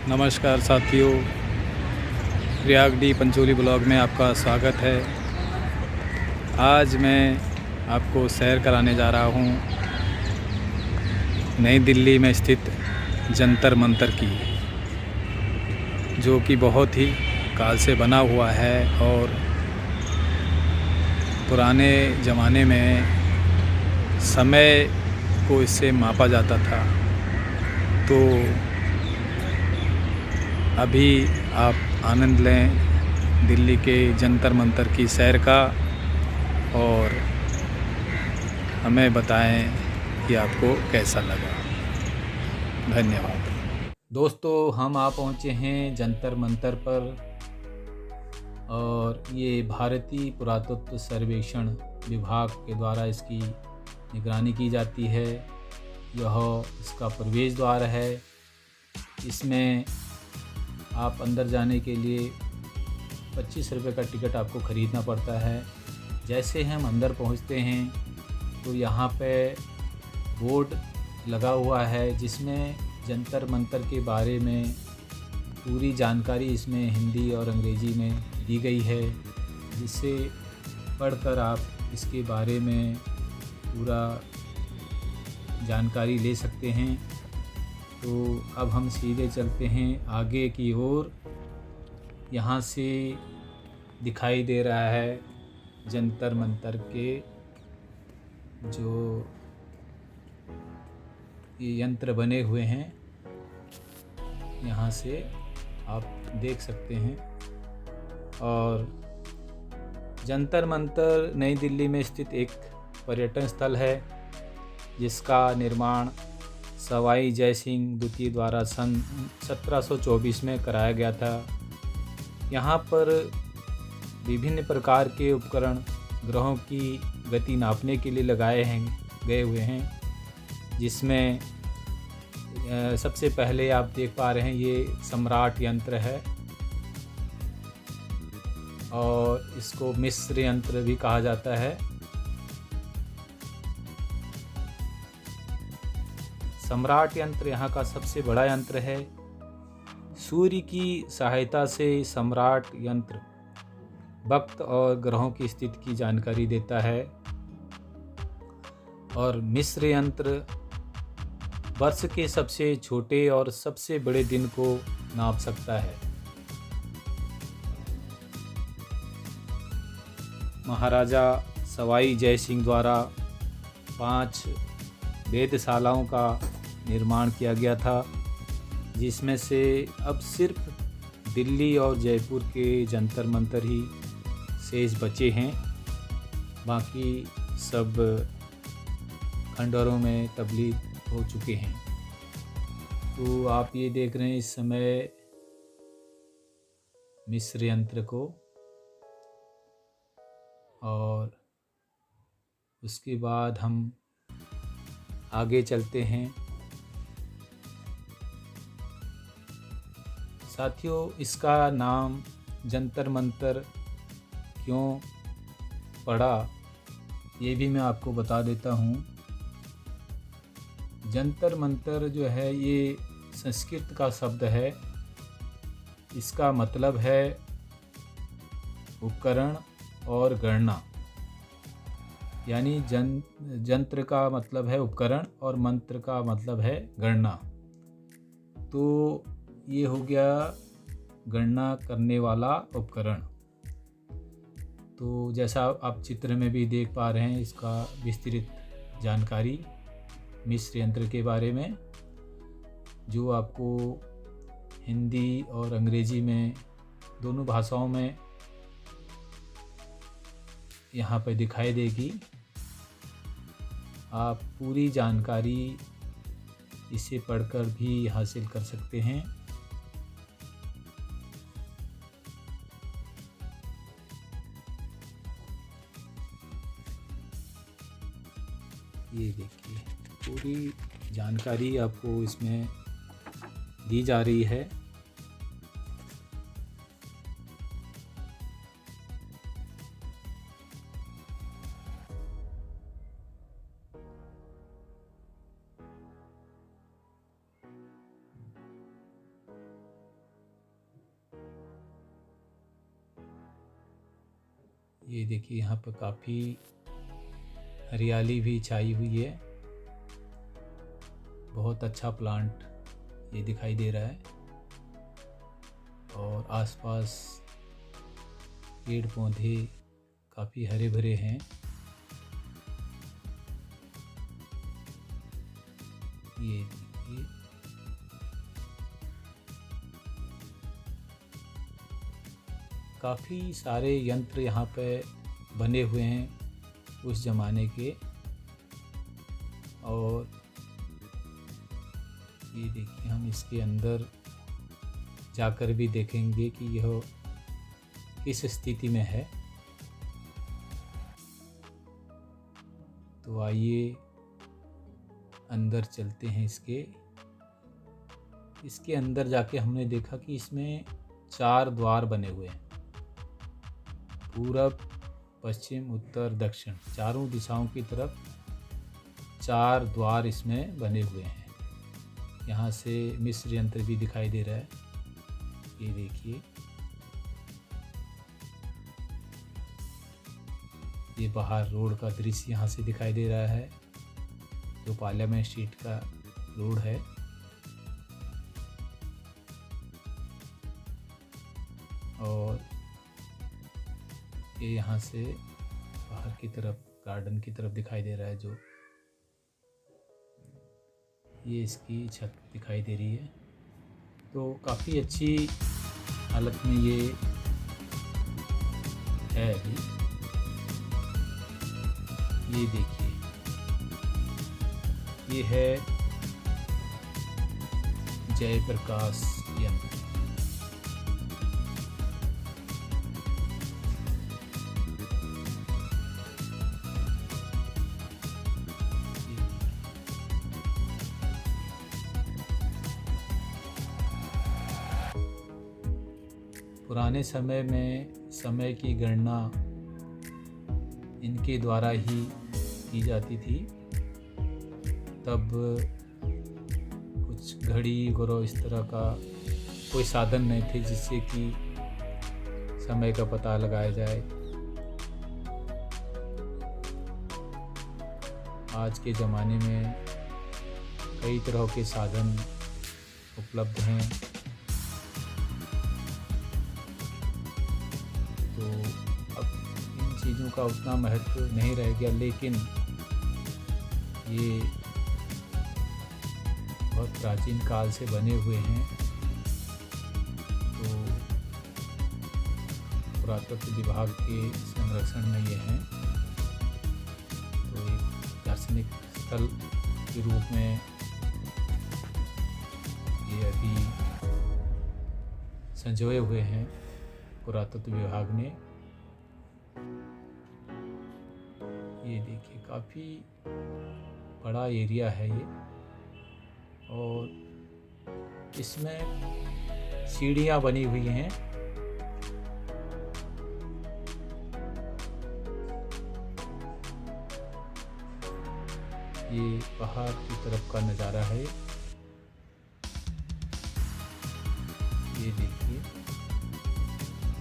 नमस्कार साथियों, Prayag D Pancholi blog में आपका स्वागत है। आज मैं आपको सैर कराने जा रहा हूँ नई दिल्ली में स्थित जंतर मंतर की, जो कि बहुत ही काल से बना हुआ है और पुराने ज़माने में समय को इससे मापा जाता था। तो अभी आप आनंद लें दिल्ली के जंतर मंतर की सैर का और हमें बताएं कि आपको कैसा लगा। धन्यवाद। दोस्तों, हम आ पहुँचे हैं जंतर मंतर पर और ये भारतीय पुरातत्व सर्वेक्षण विभाग के द्वारा इसकी निगरानी की जाती है। यह इसका प्रवेश द्वार है। इसमें आप अंदर जाने के लिए 25 रुपये का टिकट आपको ख़रीदना पड़ता है। जैसे हम अंदर पहुंचते हैं तो यहाँ पे बोर्ड लगा हुआ है जिसमें जंतर मंतर के बारे में पूरी जानकारी इसमें हिंदी और अंग्रेज़ी में दी गई है, जिससे पढ़कर आप इसके बारे में पूरा जानकारी ले सकते हैं। तो अब हम सीधे चलते हैं आगे की ओर। यहाँ से दिखाई दे रहा है जंतर मंतर के जो ये यंत्र बने हुए हैं, यहाँ से आप देख सकते हैं। और जंतर मंतर नई दिल्ली में स्थित एक पर्यटन स्थल है जिसका निर्माण सवाई जय सिंह द्वितीय द्वारा सन 1724 में कराया गया था। यहाँ पर विभिन्न प्रकार के उपकरण ग्रहों की गति नापने के लिए गए हुए हैं, जिसमें सबसे पहले आप देख पा रहे हैं ये सम्राट यंत्र है और इसको मिस्र यंत्र भी कहा जाता है। सम्राट यंत्र यहाँ का सबसे बड़ा यंत्र है। सूर्य की सहायता से सम्राट यंत्र वक्त और ग्रहों की स्थिति की जानकारी देता है। और मिस्र यंत्र वर्ष के सबसे छोटे और सबसे बड़े दिन को नाप सकता है। महाराजा सवाई जय सिंह द्वारा 5 वेधशालाओं का निर्माण किया गया था, जिसमें से अब सिर्फ दिल्ली और जयपुर के जंतर मंतर ही शेष बचे हैं। बाकी सब खंडहरों में तब्दील हो चुके हैं। तो आप ये देख रहे हैं इस समय मिस्र यंत्र को, और उसके बाद हम आगे चलते हैं। साथियों, इसका नाम जंतर मंतर क्यों पड़ा ये भी मैं आपको बता देता हूँ। जंतर मंतर जो है ये संस्कृत का शब्द है। इसका मतलब है उपकरण और गणना, यानी जंत्र का मतलब है उपकरण और मंत्र का मतलब है गणना। तो ये हो गया गणना करने वाला उपकरण। तो जैसा आप चित्र में भी देख पा रहे हैं, इसका विस्तृत जानकारी मिस्र यंत्र के बारे में, जो आपको हिंदी और अंग्रेजी में दोनों भाषाओं में यहाँ पर दिखाई देगी। आप पूरी जानकारी इसे पढ़कर भी हासिल कर सकते हैं। ये देखिए, पूरी जानकारी आपको इसमें दी जा रही है। ये देखिए यहाँ पर काफ़ी हरियाली भी छाई हुई है। बहुत अच्छा प्लांट ये दिखाई दे रहा है और आसपास पेड़ पौधे काफ़ी हरे भरे हैं। ये देखिए काफ़ी सारे यंत्र यहाँ पे बने हुए हैं उस ज़माने के। और ये देखिए हम इसके अंदर जाकर भी देखेंगे कि यह किस स्थिति में है। तो आइए अंदर चलते हैं। इसके अंदर जाके हमने देखा कि इसमें 4 द्वार बने हुए हैं। पूरब, पश्चिम, उत्तर, दक्षिण, चारों दिशाओं की तरफ 4 द्वार इसमें बने हुए हैं। यहाँ से मिस्र यंत्र भी दिखाई दे रहा है। ये देखिए, ये बाहर रोड का दृश्य यहाँ से दिखाई दे रहा है, जो पार्लियामेंट स्ट्रीट का रोड है। और ये यहाँ से बाहर की तरफ गार्डन की तरफ दिखाई दे रहा है। जो ये इसकी छत दिखाई दे रही है। तो काफ़ी अच्छी हालत में ये है अभी। ये देखिए, ये है जयप्रकाश यंत्र। पुराने समय में समय की गणना इनके द्वारा ही की जाती थी। तब कुछ घड़ी वगैरह इस तरह का कोई साधन नहीं थे जिससे कि समय का पता लगाया जाए। आज के ज़माने में कई तरह के साधन उपलब्ध हैं। तो अब इन चीज़ों का उतना महत्व नहीं रह गया, लेकिन ये बहुत प्राचीन काल से बने हुए हैं। तो पुरातत्व विभाग के संरक्षण में ये हैं। तो एक दार्शनिक स्थल के रूप में ये अभी संजोए हुए हैं पुरातत्व विभाग ने। ये देखिए, काफ़ी बड़ा एरिया है ये। और इसमें सीढ़ियाँ बनी हुई हैं। ये पहाड़ की तरफ का नज़ारा है। ये देखिए,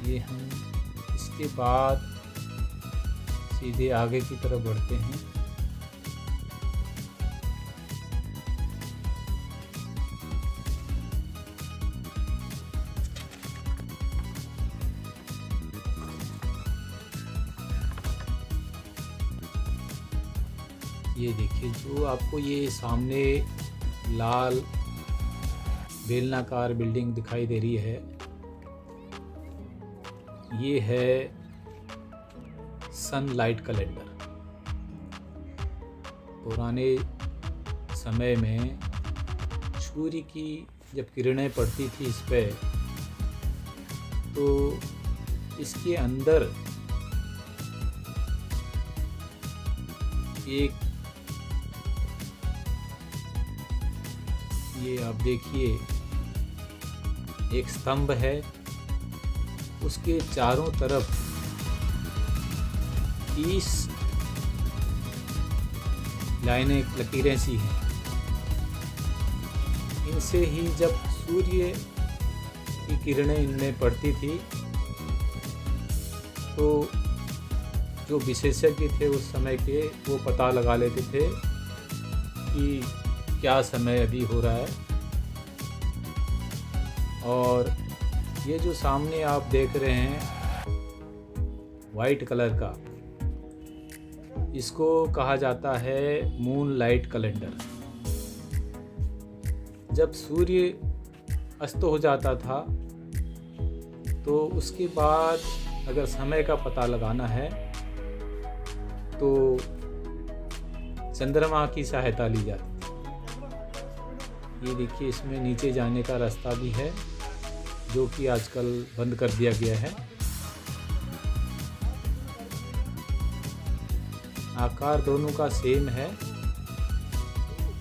ये हम इसके बाद सीधे आगे की तरफ बढ़ते हैं। ये देखिए, जो आपको ये सामने लाल बेलनाकार बिल्डिंग दिखाई दे रही है, ये है सनलाइट कैलेंडर। पुराने समय में सूर्य की जब किरणें पड़ती थी इस पे, तो इसके अंदर एक, ये आप देखिए, एक स्तंभ है, उसके चारों तरफ 30 लाइनें, लकीरें सी हैं। इनसे ही जब सूर्य की किरणें इनमें पड़ती थी तो जो विशेषज्ञ थे उस समय के, वो पता लगा लेते थे कि क्या समय अभी हो रहा है। और ये जो सामने आप देख रहे हैं वाइट कलर का, इसको कहा जाता है मून लाइट कैलेंडर। जब सूर्य अस्त हो जाता था तो उसके बाद अगर समय का पता लगाना है तो चंद्रमा की सहायता ली जाती थी। ये देखिए, इसमें नीचे जाने का रास्ता भी है जो कि आजकल बंद कर दिया गया है। आकार दोनों का सेम है।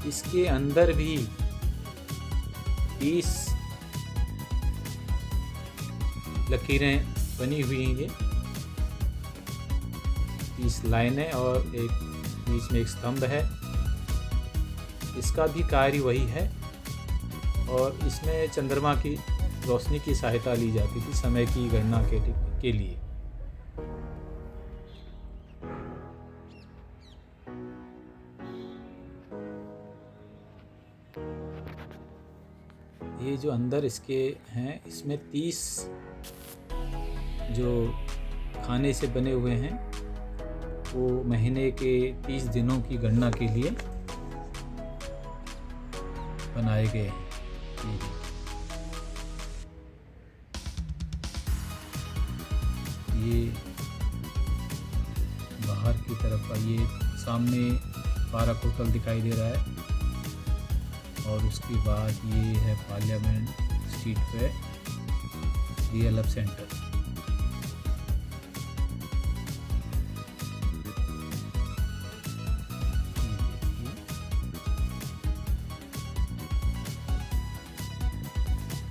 इसके अंदर भी 30 लकीरें बनी हुई हैं, ये 30 लाइनें, और एक बीच में एक स्तंभ है। इसका भी कार्य वही है और इसमें चंद्रमा की रोशनी की सहायता ली जाती थी समय की गणना के लिए। ये जो अंदर इसके हैं, इसमें 30 जो खाने से बने हुए हैं वो महीने के 30 दिनों की गणना के लिए बनाए गए हैं। ये बाहर की तरफ का, ये सामने पार्क होटल दिखाई दे रहा है और उसके बाद ये है पार्लियामेंट स्ट्रीट पे डीएलएफ सेंटर।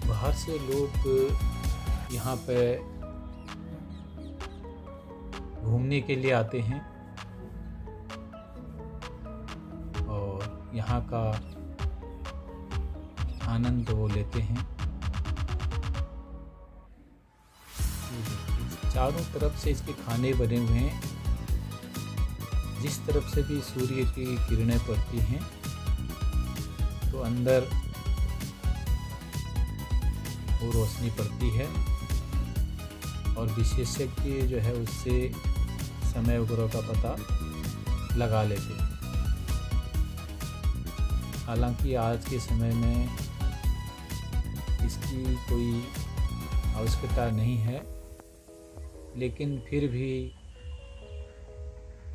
बाहर से लोग यहाँ पे घूमने के लिए आते हैं और यहाँ का आनंद वो लेते हैं। चारों तरफ से इसके खाने बने हुए हैं। जिस तरफ से भी सूर्य की किरणें पड़ती हैं तो अंदर वो रोशनी पड़ती है और विशेषज्ञ जो है उससे समय वगैरह का पता लगा लेते हैं। हालांकि आज के समय में इसकी कोई आवश्यकता नहीं है, लेकिन फिर भी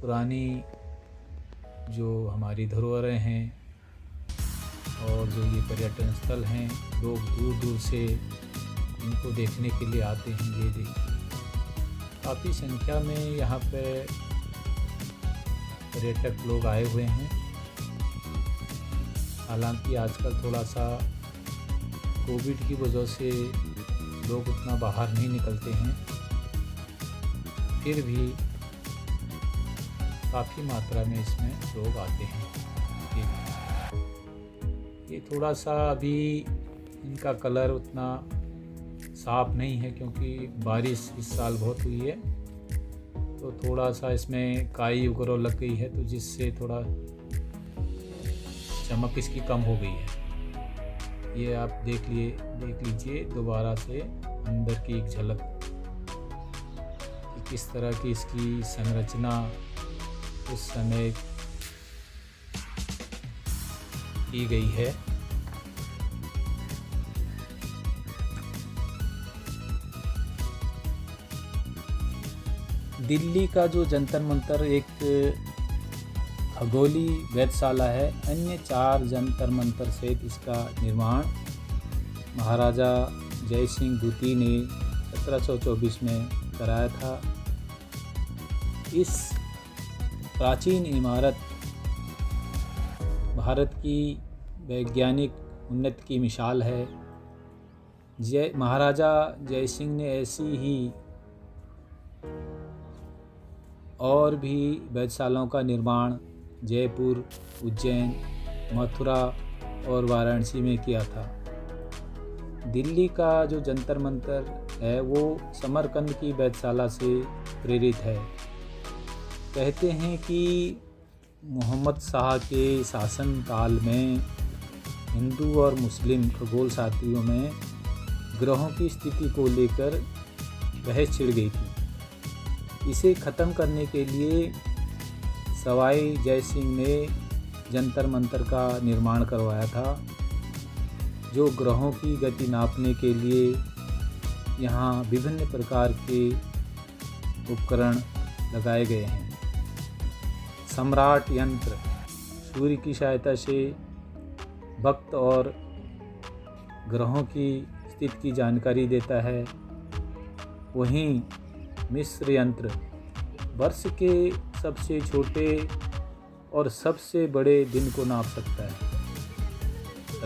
पुरानी जो हमारी धरोहरें हैं और जो ये पर्यटन स्थल हैं, लोग दूर दूर से इनको देखने के लिए आते हैं। ये देखिए, काफ़ी संख्या में यहाँ पे पर्यटक लोग आए हुए हैं। हालांकि आजकल थोड़ा सा कोविड की वजह से लोग उतना बाहर नहीं निकलते हैं, फिर भी काफ़ी मात्रा में इसमें लोग आते हैं। ये थोड़ा सा अभी इनका कलर उतना साफ नहीं है क्योंकि बारिश इस साल बहुत हुई है, तो थोड़ा सा इसमें काई वगैरह लग गई है, तो जिससे थोड़ा चमक इसकी कम हो गई है। ये आप देख लीजिए दोबारा से अंदर की एक झलक कि किस तरह की इसकी संरचना उस समय की गई है। दिल्ली का जो जंतर मंतर एक खगोली वेधशाला है। अन्य 4 जंतर मंतर सहित इसका निर्माण महाराजा जय सिंह द्वितीय ने 1724 में कराया था। इस प्राचीन इमारत भारत की वैज्ञानिक उन्नति की मिसाल है। महाराजा जय सिंह ने ऐसी ही और भी वेधशालाओं का निर्माण जयपुर, उज्जैन, मथुरा और वाराणसी में किया था। दिल्ली का जो जंतर मंतर है वो समरकंद की वेधशाला से प्रेरित है। कहते हैं कि मोहम्मद शाह के शासनकाल में हिंदू और मुस्लिम खगोल शास्त्रियों में ग्रहों की स्थिति को लेकर बहस छिड़ गई थी। इसे ख़त्म करने के लिए सवाई जय सिंह ने जंतर मंतर का निर्माण करवाया था, जो ग्रहों की गति नापने के लिए यहाँ विभिन्न प्रकार के उपकरण लगाए गए हैं। सम्राट यंत्र सूर्य की सहायता से वक्त और ग्रहों की स्थिति की जानकारी देता है। वहीं मिस्र यंत्र वर्ष के सबसे छोटे और सबसे बड़े दिन को नाप सकता है।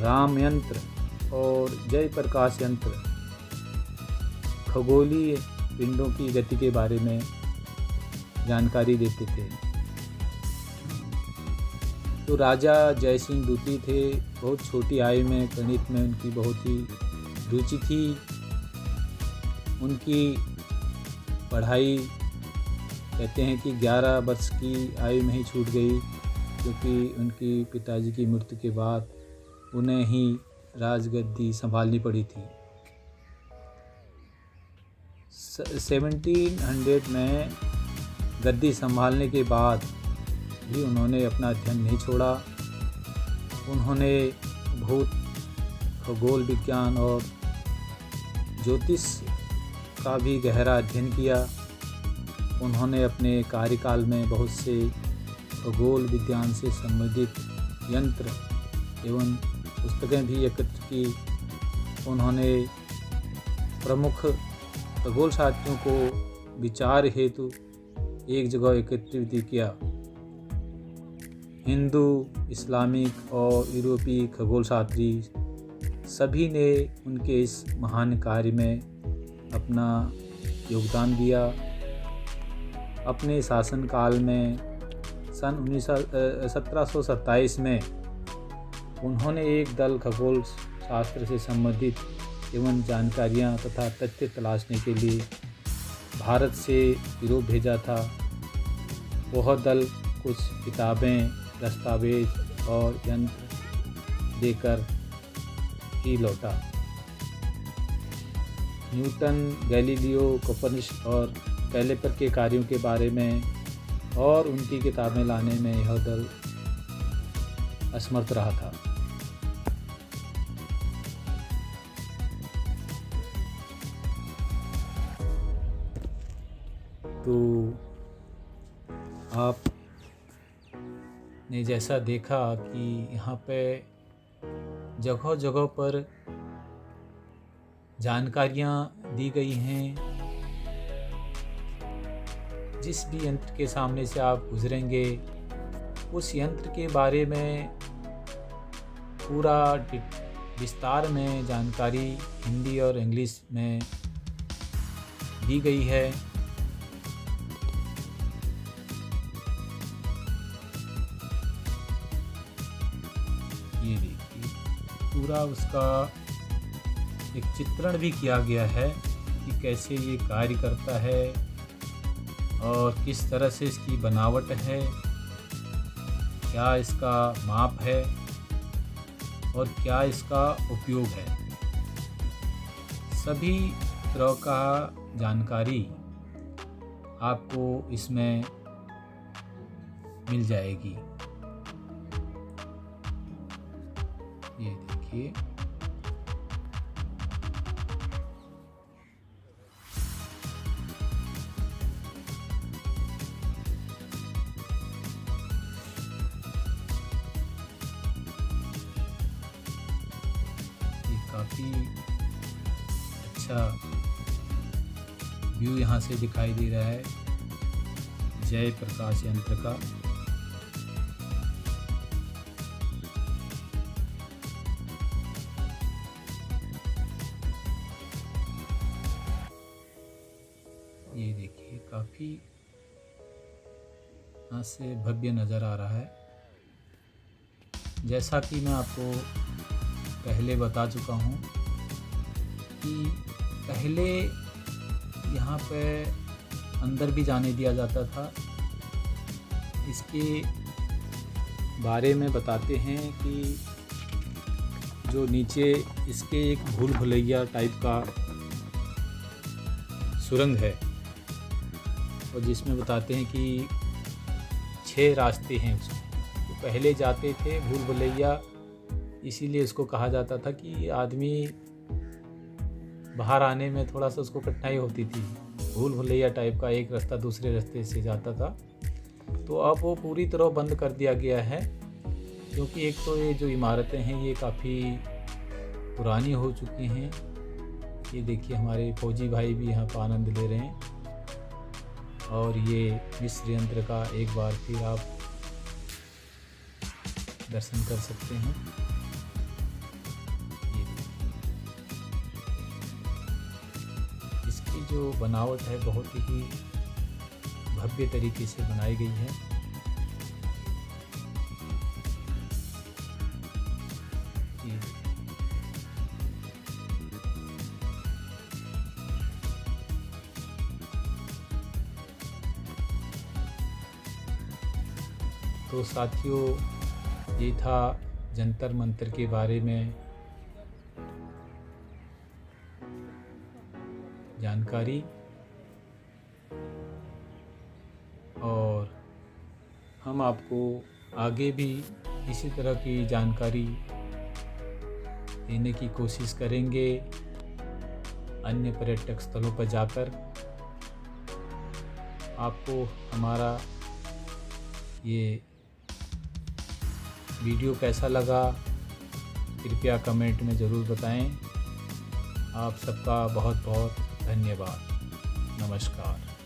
राम यंत्र और जय प्रकाश यंत्र खगोलीय पिंडों की गति के बारे में जानकारी देते थे। तो राजा जय सिंह द्वितीय थे। बहुत छोटी आयु में गणित में उनकी बहुत ही रुचि थी। उनकी पढ़ाई कहते हैं कि 11 वर्ष की आयु में ही छूट गई, क्योंकि उनकी पिताजी की मृत्यु के बाद उन्हें ही राजगद्दी संभालनी पड़ी थी। 1700 में गद्दी संभालने के बाद भी उन्होंने अपना अध्ययन नहीं छोड़ा। उन्होंने भूत, खगोल विज्ञान और ज्योतिष का भी गहरा अध्ययन किया। उन्होंने अपने कार्यकाल में बहुत से खगोल विज्ञान से संबंधित यंत्र एवं पुस्तकें भी एकत्र की। उन्होंने प्रमुख खगोल शास्त्रियों को विचार हेतु एक जगह एकत्रित किया। हिंदू, इस्लामिक और यूरोपीय खगोल शास्त्री सभी ने उनके इस महान कार्य में अपना योगदान दिया। अपने शासनकाल में सन 1727 में उन्होंने एक दल खगोल शास्त्र से संबंधित एवं जानकारियाँ तथा तथ्य तलाशने के लिए भारत से यूरोप भेजा था। वह दल कुछ किताबें, दस्तावेज और यंत्र देकर ही लौटा। न्यूटन, गैलीलियो, कोपरनिकस और कैलेपर के कार्यों के बारे में और उनकी किताबें लाने में यह दल असमर्थ रहा था। तो आपने जैसा देखा कि यहाँ पे जगह जगह पर जानकारियाँ दी गई हैं। जिस भी यंत्र के सामने से आप गुजरेंगे उस यंत्र के बारे में पूरा विस्तार में जानकारी हिंदी और इंग्लिश में दी गई है। ये देखिए, पूरा उसका एक चित्रण भी किया गया है कि कैसे ये कार्य करता है और किस तरह से इसकी बनावट है, क्या इसका माप है और क्या इसका उपयोग है। सभी तरह का जानकारी आपको इसमें मिल जाएगी। ये देखिए, काफ़ी अच्छा व्यू यहाँ से दिखाई दे रहा है जय प्रकाश यंत्र का। ये देखिए, काफ़ी यहाँ से भव्य नज़र आ रहा है। जैसा कि मैं आपको पहले बता चुका हूँ कि पहले यहाँ पे अंदर भी जाने दिया जाता था, इसके बारे में बताते हैं कि जो नीचे इसके एक भूल भुलैया टाइप का सुरंग है, और जिसमें बताते हैं कि 6 रास्ते हैं उसमें। तो पहले जाते थे भूल भुलैया, इसीलिए उसको कहा जाता था कि आदमी बाहर आने में थोड़ा सा उसको कठिनाई होती थी। भूल भुलैया टाइप का एक रास्ता दूसरे रास्ते से जाता था। तो अब वो पूरी तरह बंद कर दिया गया है, क्योंकि एक तो ये जो इमारतें हैं ये काफ़ी पुरानी हो चुकी हैं। ये देखिए हमारे फौजी भाई भी यहाँ पर आनंद ले रहे हैं, और ये मिस्र यंत्र का एक बार फिर आप दर्शन कर सकते हैं। ये इसकी जो बनावट है बहुत ही भव्य तरीके से बनाई गई है। ये तो साथियों, ये था जंतर मंतर के बारे में जानकारी, और हम आपको आगे भी इसी तरह की जानकारी देने की कोशिश करेंगे अन्य पर्यटक स्थलों पर जाकर। आपको हमारा ये वीडियो कैसा लगा कृपया कमेंट में ज़रूर बताएं। आप सबका बहुत बहुत धन्यवाद। नमस्कार।